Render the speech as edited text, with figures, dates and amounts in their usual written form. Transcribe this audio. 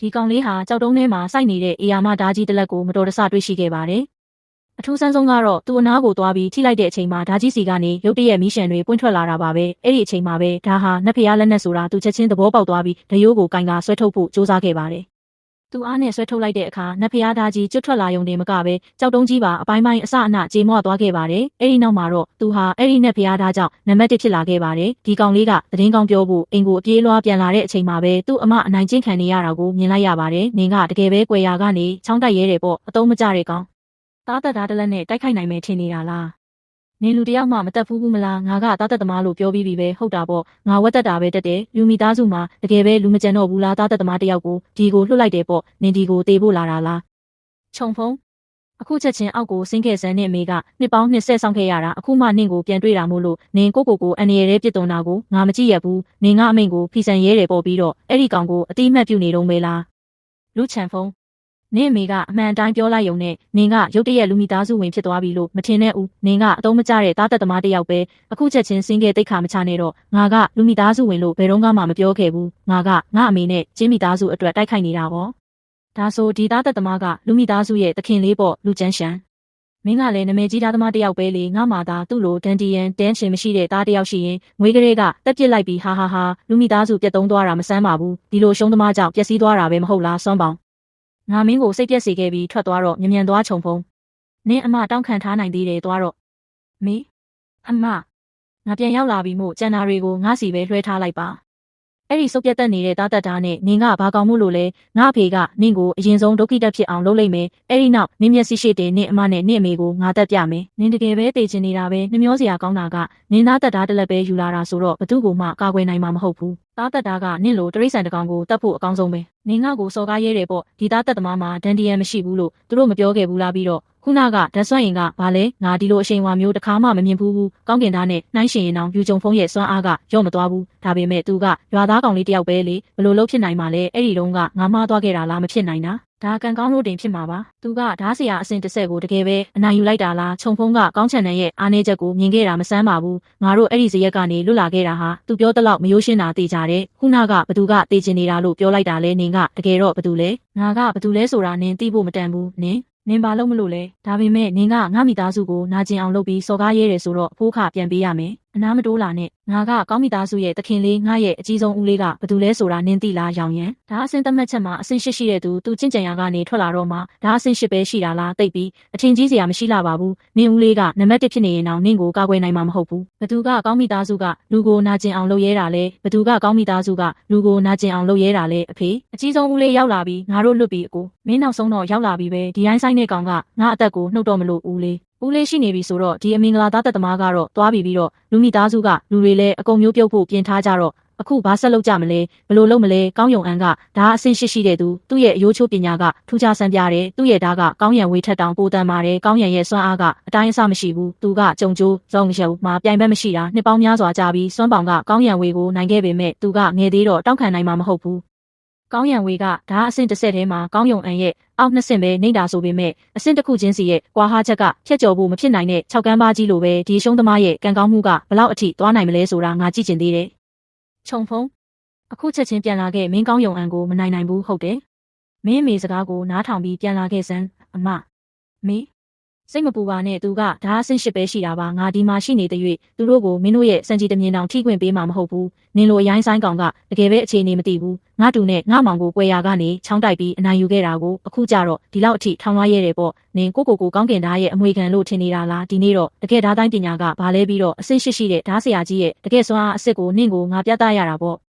ဒီကောင်လေးဟာကြောက်တုံးထဲမှာစိုက်နေတဲ့အေယာမဓာကြီးတစ်လက်ကိုမတော်တဆတွေ့ရှိခဲ့ပါတယ်။အထူးဆန်းဆုံးကတော့သူ့အနားကိုသွားပြီးထိလိုက်တဲ့အချိန်မှာဓာကြီးစီကနေရုတ်တရက်မီးရှံတွေပွင့်ထွက်လာတာပါပဲ။အဲ့ဒီအချိန်မှာပဲဓာဟာနတ်ဖျားလက်နက်ဆိုတာသူချက်ချင်းသဘောပေါက်သွားပြီးဒရိုးကိုကင်ကဆွဲထုတ်ဖို့ကြိုးစားခဲ့ပါတယ်။သူအားနဲ့ဆွဲထုတ်လိုက်တဲ့အခါနတ်ဖျားဓာကြီးကျွတ်ထွက်လာရုံတင်မကပဲကြောက်တုံးကြီးပါအပိုင်းပိုင်းအစအနကြေမွသွားခဲ့ပါတယ်။အဲ့ဒီနောက်မှာတော့သူဟာအဲ့ဒီနတ်ဖျားဓာကြောင့်နံပါတ်1ဖြစ်လာခဲ့ပါတယ်။ဒီကောင်လေးကသတင်းကောင်းပြောဖို့အိမ်ကိုအပြေးလွှားပြန်လာတဲ့အချိန်မှာပဲသူ့အမအနိုင်ကျင့်ခံနေရတာကိုမြင်လိုက်ရပါတယ်။နင်ကတကယ်ပဲကွယ်ရာကနေချောင်းတိုက်ရဲတယ်ပေါ့အတုံးမကြတဲ့ကောင်။သားသက်ဓာတလက်နဲ့တိုက်ခိုက်နိုင်မယ်ထင်နေတာလား။နင်လူတယောက်မှမတက်ဘူးမလားငါကသားသက်သမားလို့ပြောပြီးပြီပဲဟုတ်တာပေါ့ငါဝက်တက်တာပဲတက်တယ်လူမိသားစုမှာတကယ်ပဲလူမကြံတော့ဘူးလားသားသက်သမားတယောက်ကိုဒီကိုလွှတ်လိုက်တယ်ပေါ့နင်ဒီကိုတေးဖို့လာတာလားခြုံဖုံးအခုချက်ချင်းအောက်ကိုဆင်းခဲ့စမ်းနဲ့အမေကနှစ်ပေါင်း20ဆောင်ခဲ့ရတာအခုမှနင့်ကိုပြန်တွေ့တာမို့လို့နင်ကိုအန်ရရဲပြစ်သွန်တာကိုငါမကြည့်ရဘူးနင်ကအမိန်ကိုဖီဆန်ရဲတယ်ပေါ့ပြီးတော့အဲ့ဒီကောင်ကိုအတိအမှတ်ပြုနေတော့မဲလားလူချံဖုံးနင့်အမေကအမှန်တိုင်းပြောလိုက်ရုံနဲ့နင်ကရုတ်တရက်လူမိသားစုဝင်ဖြစ်သွားပြီလို့မထင်နဲ့ဦးနင်ကအတုံးမကျတဲ့သားသက်သမားတစ်ယောက်ပဲအခုချက်ချင်းစင်းခဲ့တိတ်ခါမချနဲ့တော့ငါကလူမိသားစုဝင်လို့ဘယ်တော့မှမပြောခဲ့ဘူးငါအမေနဲ့ကျင်းမိသားစုအတွက်တိုက်ခိုက်နေတာပေါ့ဒါဆိုဒီသားသက်သမားကလူမိသားစုရဲ့သခင်လေးပေါ့လူကျန်းရှန်မင်းကလည်းနာမည်ကြီးသားသမားတစ်ယောက်ပဲလေငါမှသာသူ့လိုဒန်ဒီယန်တန်းရှင်မရှိတဲ့သားတစ်ယောက်ရှိရင်ငွေကလေးကတက်ပစ်လိုက်ပြီးဟာလူမိသားစုပြတ်သုံးသွားတာမဆန်းပါဘူးဒီလိုရှုံးသမားကြောင့်ပျက်စီးသွားတာပဲမဟုတ်လားစွမ်းပေါင်ငါမင်းကိုစိတ်ပြက်စေခဲ့ပြီးထွက်သွားတော့မြန်သွားခြုံဖုံးနင်းအမတောင်းခံထားနိုင်သေးတယ်သွားတော့မေအမငါပြန်ရောက်လာပြီမို့ကျန်နာတွေကိုငါစီပဲလွှဲထားလိုက်ပါအဲ့ဒီစုပ်ပြတ်တက်နေတဲ့သားသက်ဓာနဲ့နင်ကဘာကောင်းမှုလို့လဲငါအဖေကနင့်ကိုအရင်ဆုံးဒုက္ခိတက်ဖြစ်အောင်လုပ်လိုက်မယ်အဲ့ဒီနောက်နင်းမျက်စိရှိတဲ့နင့်အမနဲ့နင့်အမေကိုငါတက်ပြမယ်နင်တကယ်ပဲတေချင်နေတာပဲနှမျောစရာကောင်းတာကနင်သားသက်ဓာတစ်လက်ပဲယူလာတာဆိုတော့ဘသူ့ကိုမှကာကွယ်နိုင်မှာမဟုတ်ဘူးသားသက်ဓာကနင့်လိုတရိษံတကောင်ကိုတတ်ဖို့အကောင်းဆုံးပဲနင်ငါကိုစော်ကားရဲတယ်ပေါ့ဒီသားသက်သမားမှာဒန်ဒီယန်မရှိဘူးလို့သူတို့မပြောခဲ့ဘူးလားပြီးတော့ခုနကဓာတ်စွမ်းရင်ကဘာလဲငါဒီလိုအချိန်ဝါမျိုးတစ်ခါမှမမြင်ဘူးကောင်းကင်သားနဲ့နှိုင်းရှင်ရင်အောင်ယူကြုံဖုံးရဲ့စွမ်းအားကရော့မသွားဘူးဒါပေမဲ့သူကရွာသားကောင်လေးတယောက်ပဲလေဘလို့လုပ်ဖြစ်နိုင်မှာလဲအဲ့ဒီတုန်းကငါမှားသွားခဲ့တာလားမဖြစ်နိုင်တာဒါကံကောင်းလို့တင်ဖြစ်မှာပါသူကဓာဆရာအစဉ်တစ်ဆက်ကိုတကယ်ပဲအနိုင်ယူလိုက်တာလားခြုံဖုံးကကောင်းချန်တဲ့ရဲ့အားနည်းချက်ကိုမြင်ခဲ့တာမဆန်းပါဘူးငါတို့အဲ့ဒီဇရက်ကနေလွတ်လာခဲ့တာဟာသူပြောတလောက်မယိုးရှင်းတာသိကြတယ်ခုနကဘသူကတေချင်နေတာလို့ပြောလိုက်တာလဲနင်ကတကယ်တော့ဘသူလဲငါကဘသူလဲဆိုတာနင်သိဖို့မတန်ဘူးနင်ဘာလို့မလို့လဲဒါပေမဲ့နင်ကငါမိသားစုကိုနာကျင်အောင်လုပ်ပြီးစော်ကားရဲတယ်ဆိုတော့အဖိုးခပြန်ပေးရမယ်အနားမတိုးလာနဲ့ငါကကောင်းမိသားစုရဲ့တခင်လေးငါရဲ့အကြီးဆုံးဦးလေးကဘသူလဲဆိုတာနင်သိလားရောင်ရန်ဒါအစင်သတ်မှတ်ချက်မှာအစင်ရှိတဲ့သူကျင့်ကြံရာကနေထွက်လာတော့မှဒါအစင်ရှိပဲရှိတာလားသိပ်ပြီးအထင်ကြီးစရာမရှိလာပါဘူးနင်ဦးလေးကနံပါတ်1ဖြစ်နေရင်တော့နင်ကိုကာကွယ်နိုင်မှာမဟုတ်ဘူးဘသူကကောင်းမိသားစုကလူကိုနာကျင်အောင်လုပ်ရဲတာလဲဘသူကကောင်းမိသားစုကလူကိုနာကျင်အောင်လုပ်ရဲတာလဲအဖေအကြီးဆုံးဦးလေးရောက်လာပြီးငါတို့လွတ်ပြီးအကိုမင်းနောက်ဆုံးတော့ရောက်လာပြီးပဲဒီတိုင်းဆိုင်တဲ့ကောင်ကငါအသက်ကိုနှုတ်တော့မလို့ဦးလေးရှိနေပြီဆိုတော့ဒီအမင်္ဂလာသားသက်သမားကတော့သွားပြီးတော့လူမိသားစုကလူတွေလည်းအကုန်မျိုးပြုတ်ဖို့ပြင်ထားကြတော့အခုဘာဆက်လုပ်ကြမလဲဘလို့လုပ်မလဲကောင်းယုံအန်ကဒါအဆင့်ရှိတဲ့သူ့ရဲ့အယိုးချိုးပညာကထူးခြားဆန်းပြတယ်သူ့ရဲ့ဓာကကောင်းရံဝေးထက်တောင်ပိုတန်ပါတယ်ကောင်းရံရဲ့စွမ်းအားကအတိုင်းအဆမရှိဘူးသူကကြုံကျိုးစုံရုံမှာပြိုင်ဘက်မရှိတာနှစ်ပေါင်းများစွာကြာပြီးစွမ်းပေါင်ကကောင်းရံဝေးကိုနိုင်ခဲ့ပေမဲ့သူကငယ်သေးတော့တောက်ခံနိုင်မှာမဟုတ်ဘူးကောင်းရံဝေကဒါအဆင့်တစ်ဆက်ထဲမှာကောင်းယုံအန်ရဲ့အောက်နှစ်ဆင့်ပဲနေတာဆိုပေမဲ့အဆင့်တစ်ခုချင်းစီရဲ့ကွာဟာချက်ကဖြတ်ကျော်ဖို့မဖြစ်နိုင်တဲ့6ကန်းပါကြီးလိုပဲဒီရှုံးသမားရဲ့ကံကောင်းမှုကဘလောက်အထိသွားနိုင်မလဲဆိုတာငါကြည့်ကျင်သေးတယ်ခြုံဖုံးအခုချက်ချင်းပြန်လာခဲ့မင်းကောင်းယုံအန်ကိုမနိုင်ဘူးဟုတ်တယ်မင်းအမေစကားကိုနားထောင်ပြီးပြန်လာခဲ့စမ်းအမမေစိတ်မပူပါနဲ့သူကဒါအဆင့်8ပဲရှိတာပါငါဒီမှာရှိနေတဲ့၍သူတို့ကိုမင်းတို့ရဲ့စံကြီးတမြင်တောင်ထိခွင့်ပေးမှာမဟုတ်ဘူးနင်လိုအရိုင်းဆိုင်ကောင်ကတကယ်ပဲအခြေအနေမသိဘူးငါတူနဲ့ငါမောင်ကိုကွယ်ရာကနေချောင်းတိုက်ပြီးအနိုင်ယူခဲ့တာကိုအခုကြတော့ဒီလောက်အထိထောင်လွှားရဲတယ်ပေါ့နင်ကိုကောင်းကင်ဓာရဲ့အမွေခံလို့ထင်နေတာလားဒီနေ့တော့တကယ်ဓာတိုင်းပညာကဘာလဲပြီးတော့အဆင့်8ရှိတဲ့ဓာဆရာကြီးရဲ့တကယ်စွမ်းအားအစ်စ်ကိုနင့်ကိုငါပြသရတာပေါ့